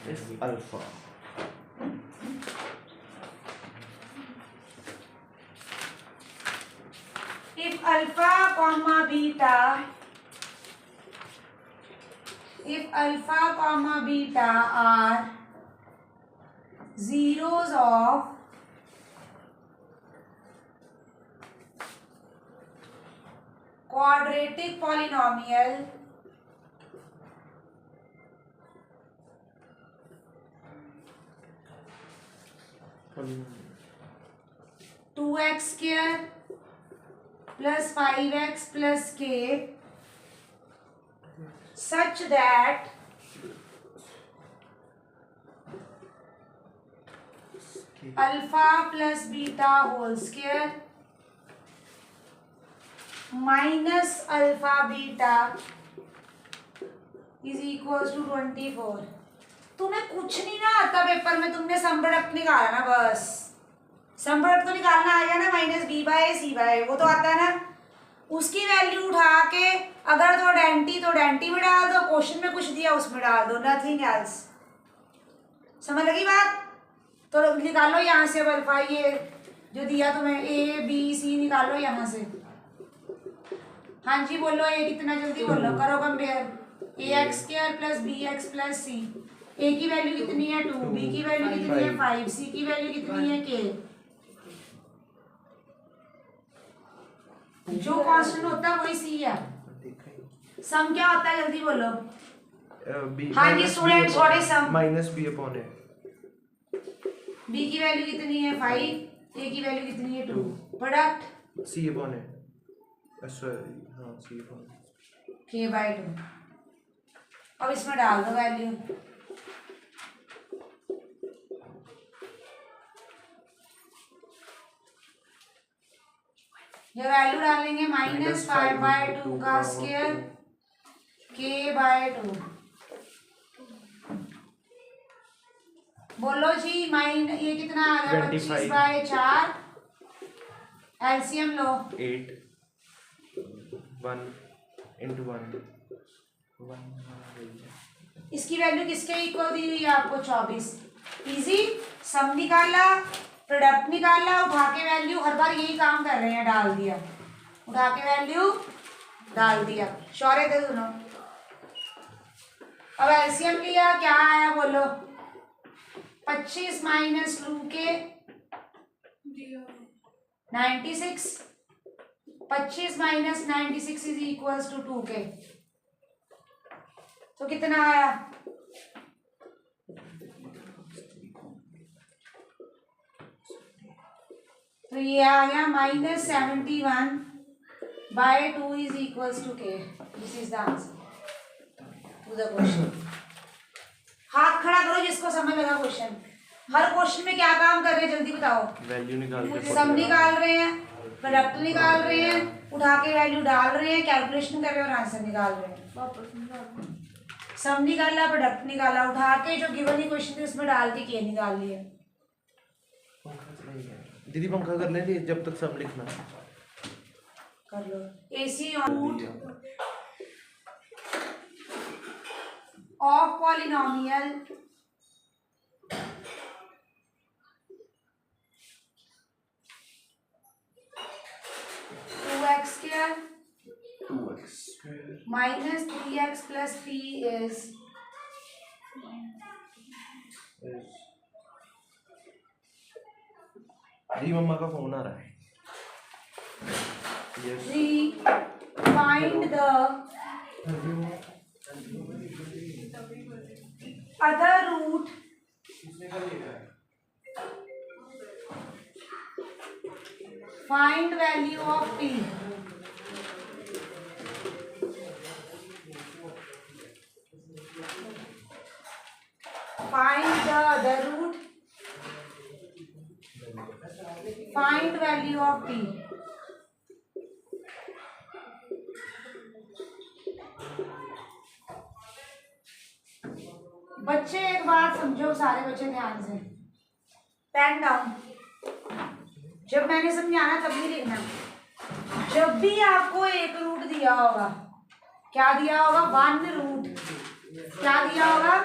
if alpha comma beta, if alpha comma beta are zeros of quadratic polynomial two x square plus 5x plus k such that alpha plus beta whole square minus alpha beta is equals to 24। तुम्हें कुछ नहीं ना आता paper में, तुमने some product निकाला ना, बस सम प्रोडक्ट तो निकालना आ गया ना, माइनस बी बाय सी बाय, वो तो आता है ना। उसकी वैल्यू उठा के अगर तो डेंटी में डाल दो, क्वेश्चन में कुछ दिया उसमें डाल दो, नथिंग एल्स। समझ लगी बात? तो निकालो यहाँ से अल्फा, ये जो दिया तुम्हें ए बी सी निकालो यहाँ से। हाँ जी बोलो, ए कितना जल्दी बोलो, करो compare. A x square plus b x plus c, a की वैल्यू कितनी है 2, बी की वैल्यू कितनी है 5, सी की वैल्यू कितनी है k। जो कांस्टेंट होता है वही सी है। सम क्या होता है जल्दी बोलो। हाँ जी students, what is sum? Minus b upon a. B की वैल्यू कितनी है 5, ए की वैल्यू कितनी है 2, product c upon a, sorry हाँ सी अपॉन k बाय 2। अब इसमें डाल दो वैल्यू। ये वैल्यू डालेंगे माइनस 5/2 का स्क्वायर k बाय 2। बोलो जी, ये कितना आ गया 25/4। एलसीएम लो, 8 1 into 1 इसकी वैल्यू किसके इक्वल दी हुई है आपको 24। इजी, सम निकाला, प्रोडक्ट निकाला, उठा के वैल्यू, हर बार यही काम कर रहे हैं, डाल दिया, उठा के वैल्यू डाल दिया। शौर्य दे सुनो। अब एलसीएम लिया, क्या आया बोलो। 25 minus 2k 96, 25 minus 96 is equals to 2k। तो कितना आया? तो ये आ गया -71/2 is equals to k। This is the answer to the question. हाथ खड़ा करो जिसको समझ लगा क्वेश्चन। हर क्वेश्चन में क्या काम कर रहे हैं जल्दी बताओ। वैल्यू निकाल के सम निकाल रहे हैं, प्रोडक्ट निकाल रहे हैं, उठा के वैल्यू डाल रहे हैं, कैलकुलेशन कर रहे हैं और आंसर निकाल रहे हैं। सम निकाला, प्रोडक्ट निकाला, उठा के जो गिवन इक्वेशन थी उसमें डाल के k निकाल लिया। दीदी पंखा कर लेंगे जब तक सम लिखना कर लो। AC root of polynomial two x square minus 3x plus p is जी मम्मा का फोन आ रहा है। Find the other root find value of p। Find the other root, find value of p। बच्चे एक बात समझो, सारे बच्चे ध्यान से, पेन डाउन। जब मैंने समझाना तभी लिखना। जब भी आपको एक रूट दिया होगा, क्या दिया होगा 1 रूट, क्या दिया होगा,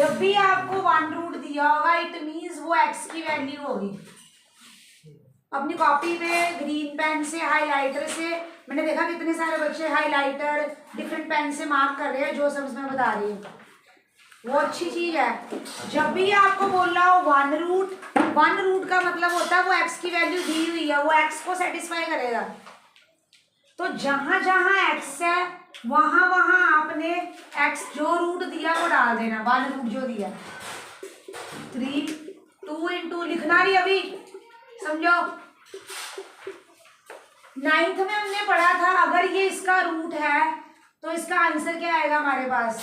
जब भी आपको 1 रूट दिया होगा इट मीन्स वो x की वैल्यू होगी। अपनी कॉपी पे ग्रीन पेन से हाइलाइटर से, मैंने देखा कितने सारे बच्चे हाइलाइटर डिफरेंट पेन से मार्क कर रहे हैं जो समझ में बता रही हूँ, वो अच्छी चीज है। जब भी आपको बोल रहा हो 1 रूट का मतलब होता है वो x की वैल्यू दी हुई है, वो x को सेटिस्फाई करेगा। तो जहां जहां x है वहां वहां आपने x जो रूट दिया वो डाल देना, 1 रूट जो दिया। 3 2 इंटू लिखना नहीं अभी, समझो। 9th में हमने पढ़ा था अगर ये इसका रूट है तो इसका आंसर क्या आएगा हमारे पास,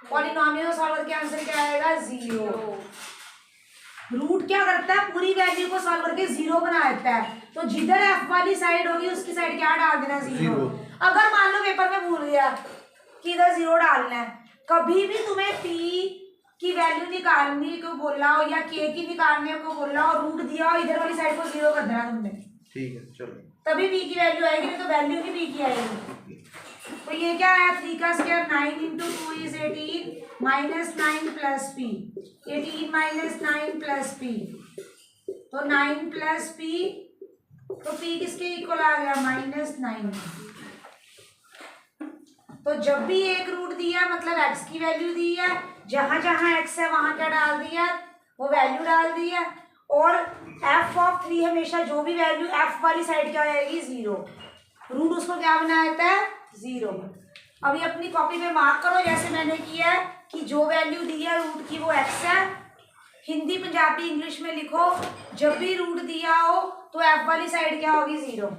पॉलिनोमियल सॉल्वर के आंसर क्या आएगा 0। रूट क्या करता है, पूरी वैल्यू को सॉल्व करके 0 बना देता है। तो जिधर f वाली साइड होगी उसकी साइड क्या डाल देना 0। अगर मान लो पेपर में भूल गया कि इधर 0 डालना है, कभी भी तुम्हें p की वैल्यू निकालने को बोला हो या k की निकालने को बोला हो, रूट दिया हो, इधर वाली साइड को 0 कर देना तुमने, ठीक है चलो, तभी p की वैल्यू आएगी, नहीं तो वैल्यू भी p की आएगी। तो ये क्या आया 3 का square 9 into 2 is 18 minus 9 plus p, 18 minus 9 plus p, तो 9 प्लस p, तो p किसके इक्वल आ गया -9। तो जब भी एक रूट दिया मतलब x की वैल्यू दी है, जहां जहां x है वहां क्या डाल दिया, वो वैल्यू डाल दी है। और f ऑफ 3 हमेशा जो भी वैल्यू f वाली साइड क्या आएगी 0, रूट उसको क्या बना देता है 0। अभी अपनी कॉपी में मार्क करो जैसे मैंने किया है कि जो वैल्यू दी है रूट की वो x है। हिंदी पंजाबी इंग्लिश में लिखो, जब भी रूट दिया हो तो f वाली साइड क्या होगी 0।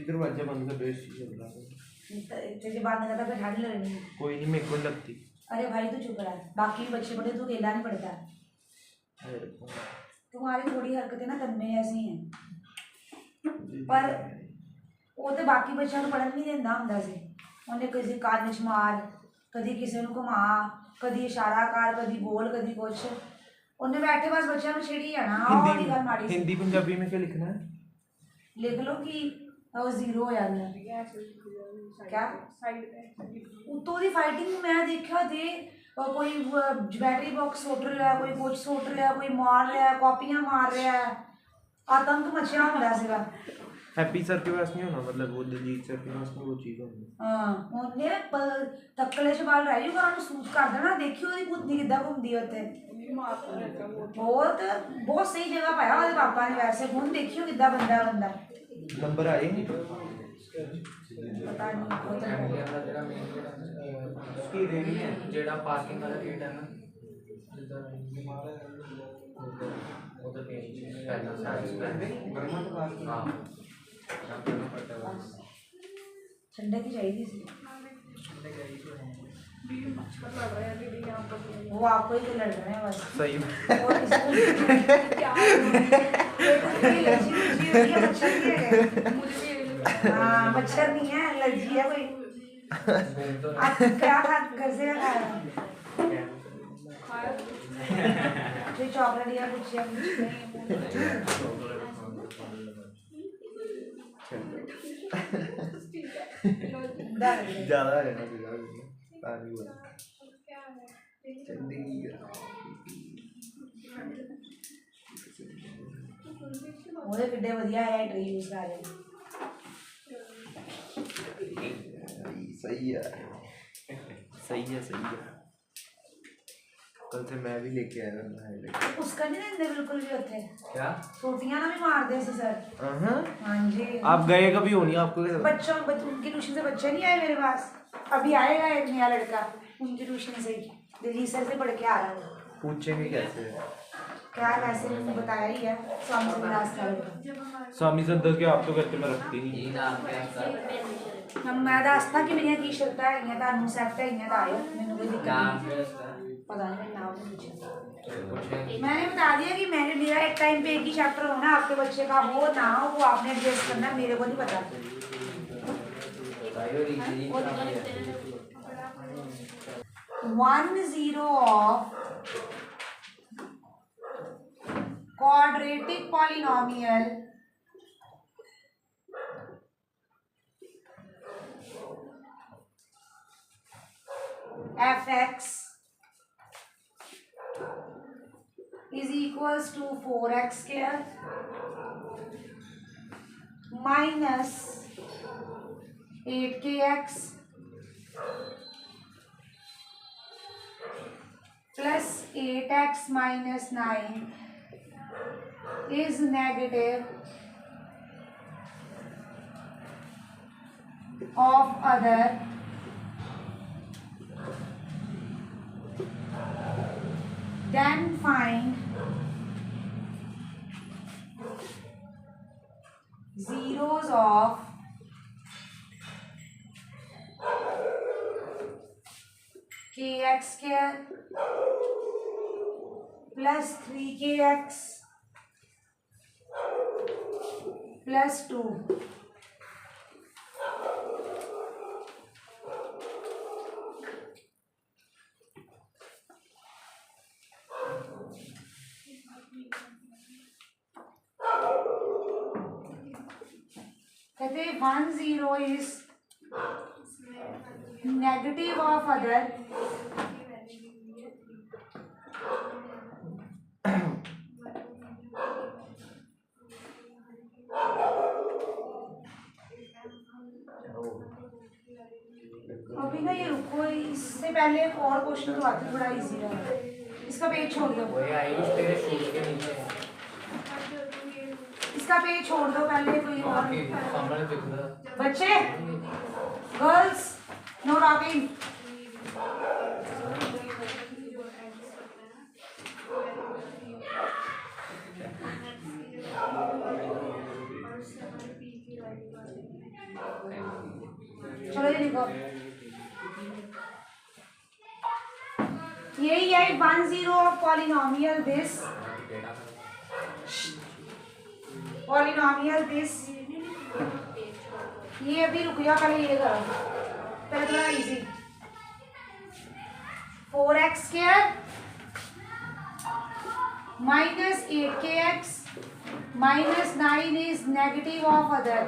दरवाजा बंद कर दो, एसी चल रहा है। तेरे बंद करता फिर ठंड लगनी है। कोई नहीं, मेरे को लगती। अरे भाई तू चुप रहा, बाकी बच्चे बड़े तू अकेला नहीं पढ़ता। तुम्हारी थोड़ी हरकतें ना तन्मे ऐसी हैं, पर वो तो बाकी बच्चों को पढ़न नहीं देता ਹੁੰਦਾ ਸੀ। ਉਹਨੇ ਕਿਸੇ ਕੰਨ 'ਚ ਮਾਰ, कभी किसी ਨੂੰ घुमा, कभी इशारा कर, कभी बोल, कभी कुछ। ਉਹਨੇ बैठे बस बच्चों को छेड़ी जाना। और ही गल माड़ी हिंदी पंजाबी में क्या लिखना है, लिख लो कि वो 0 हो जाता है। क्या उत्तों की फाइटिंग मैं देखा थे, कोई बैटरी बॉक्स सुट रहा है, कोई कुछ सुट रहा है, कोई मार रहा है, कॉपियां मार रहा है, आतंक मचिया होता सीगा। हैप्पी सर के पास नहीं होना, मतलब वो दिलजीत सर के पास में वो चीज होनी। हां ਉਹਨੇ ਤੱਕਲੇ 'ਚ ਬਾਲ ਰਹਿ ਜੂਗਾ, ਉਹਨੂੰ ਸੂਟ ਕਰ ਦੇਣਾ। ਦੇਖਿਓ ਉਹਦੀ ਕੁੱਤੀ ਕਿੱਦਾਂ ਘੁੰਮਦੀ ਹੈ ਉੱਥੇ, ਬਹੁਤ ਬਹੁਤ ਸਹੀ ਜਗ੍ਹਾ ਪਾਇਆ ਉਹਦੇ ਪਾਪਾ ਨੇ। ਵੈਸੇ ਹੁਣ ਦੇਖਿਓ ਕਿੱਦਾਂ ਬੰਦਾ ਬੰਦਾ ਨੰਬਰ ਆਏ ਨਹੀਂ ਪਤਾ ਨਹੀਂ उसकी रेडी है जेड़ा पार्किंग वाला गेट है ना, उधर पहला साइड पे बर्मा तो पार्किंग। हां ठंडे की चाहिए थी, वो आपको ही तो लड़ रहे हैं बस। सही में और क्या मच्छर भी है, हाँ मच्छर नहीं है, एलर्जी है कोई। आप क्या खा घर से क्या खाया, जो चॉकलेट या कुछ या ज्यादा है ना पानी हुआ जिंदगी ਉਹਦੇ ਕਿੱਡੇ ਵਧੀਆ ਹੈ ਟ੍ਰੀ ਯੂਜ਼ ਕਰ ਰਹੇ। सही है सही है सही है। कल से मैं भी लेके आया था। उसका नहीं देंगे बिल्कुल भी होते क्या छोटियां ना भी मार दे सर। हाँ जी आप गए कभी हो नहीं आपको बच्चों उनकी ट्यूशन से बच्चे नहीं आए मेरे पास, अभी आएगा एक नया लड़का उनकी ट्यूशन से ही, दिल्ली सर से पढ़ के आ रहा है। पूछेंगे कैसे क्या वैसे मैंने बताया ही है, स्वामी संदास का लड़का। स्वामी संदास के आप तो करके मैं रखती नहीं। हम मैं दसता कि मेरिया की शर्तां है ਤੁਹਾਨੂੰ ਸੈੱਟ ਹੈ ਤਾਂ ਆਇਓ, ਮੈਨੂੰ कोई दिक्कत नहीं, पता नहीं नाम नहीं पूछा। मैंने बता दिया कि मैंने मेरा एक टाइम पे एक ही चैप्टर होना, आपके बच्चे का हो ना हो वो आपने एडजस्ट करना, मेरे को नहीं पता। 1 0 of quadratic polynomial fx is equals to 4x square minus 8kx plus 8x minus 9 is negative of other then find zeros of kx square plus 3kx plus 2 कहते 1 0 is negative of other अभी ना ये रुको, इससे पहले एक और question तो आते थोड़ा इजी रहा, इसका पेज छोड़ दो, वही आयुष तेरे शूज के नीचे है। इसका पेज छोड़ दो पहले कोई और आपके सामने दिख रहा बच्चे गर्ल्स नो टॉकिंग। चलो ये लिखो, यही है 1 0 ऑफ पॉलिनोमियल दिस ये अभी रुक जा, पहले ये करो, पहले थोड़ा easy. 4x square minus 8kx minus 9 is negative of other.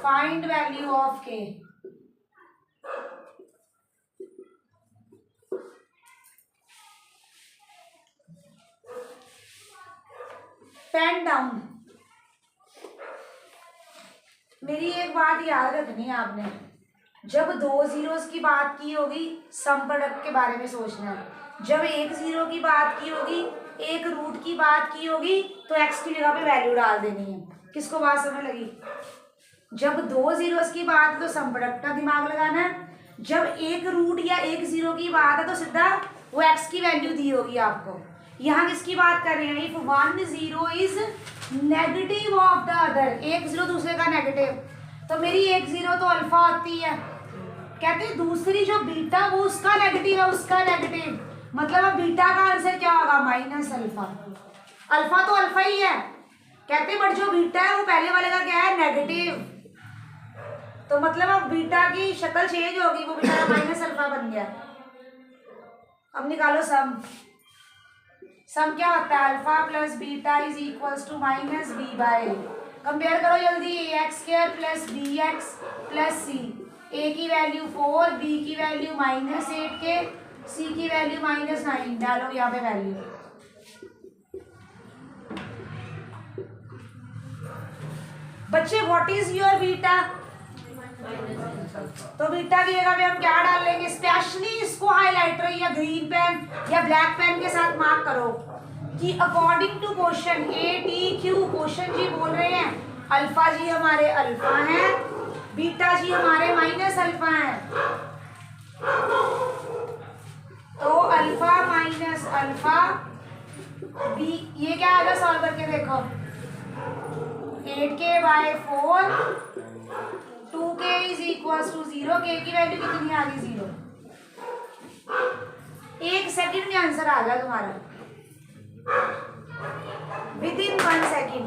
Find value of k. Pen down. मेरी एक बात याद रखनी है आपने, जब 2 जीरोस की बात की होगी सम प्रोडक्ट के बारे में सोचना है, जब 1 0 की बात की होगी, एक रूट की बात की होगी तो x की जगह पे वैल्यू डाल देनी है। किसको बात समझ लगी? जब 2 जीरोस की बात है तो सम प्रोडक्ट का दिमाग लगाना है, जब एक रूट या 1 0 की बात है तो सीधा वो x की वैल्यू दी होगी आपको। यहाँ किसकी बात कर रहे हैं? If 1 0 is negative of the other, 1 0 दूसरे का नेगेटिव, तो मेरी 1 0 तो अल्फा होती है, कहते हैं दूसरी जो बीटा वो उसका नेगेटिव है, उसका नेगेटिव, मतलब अब बीटा का आंसर क्या होगा? Minus alpha. अल्फा तो अल्फा ही है, कहते हैं बट जो बीटा है वो पहले वाले का क्या है? नेगेटिव, तो मतलब अब बीटा की शक्ल चेंज होगी, वो बेचारा माइनस अल्फा बन गया। अब निकालो सम। सम क्या होता है? Alpha plus beta is equals to minus B bye. Compare करो जल्दी, x square plus b x plus c. A की वैल्यू 4, बी की वैल्यू -8k, सी की वैल्यू -9। डालो यहाँ पे वैल्यू। बच्चे व्हाट इज योर बीटा? तो बीटा की जगह पे हम क्या डाल लेंगे? स्पेशली इसको हाइलाइटर या ग्रीन पेन या ब्लैक पेन के साथ मार्क करो कि according to question ATQ, question जी बोल रहे हैं अल्फा जी हमारे अल्फा हैं, बीटा जी हमारे माइनस अल्फा हैं, तो अल्फा माइनस अल्फा बी, ये क्या आएगा? सॉल्व करके देखो। 8k/4, 2k is equals to 0। k की वैल्यू कितनी आ गई? 0। 1 सेकंड में आंसर आ गया तुम्हारा, विद इन 1 सेकंड।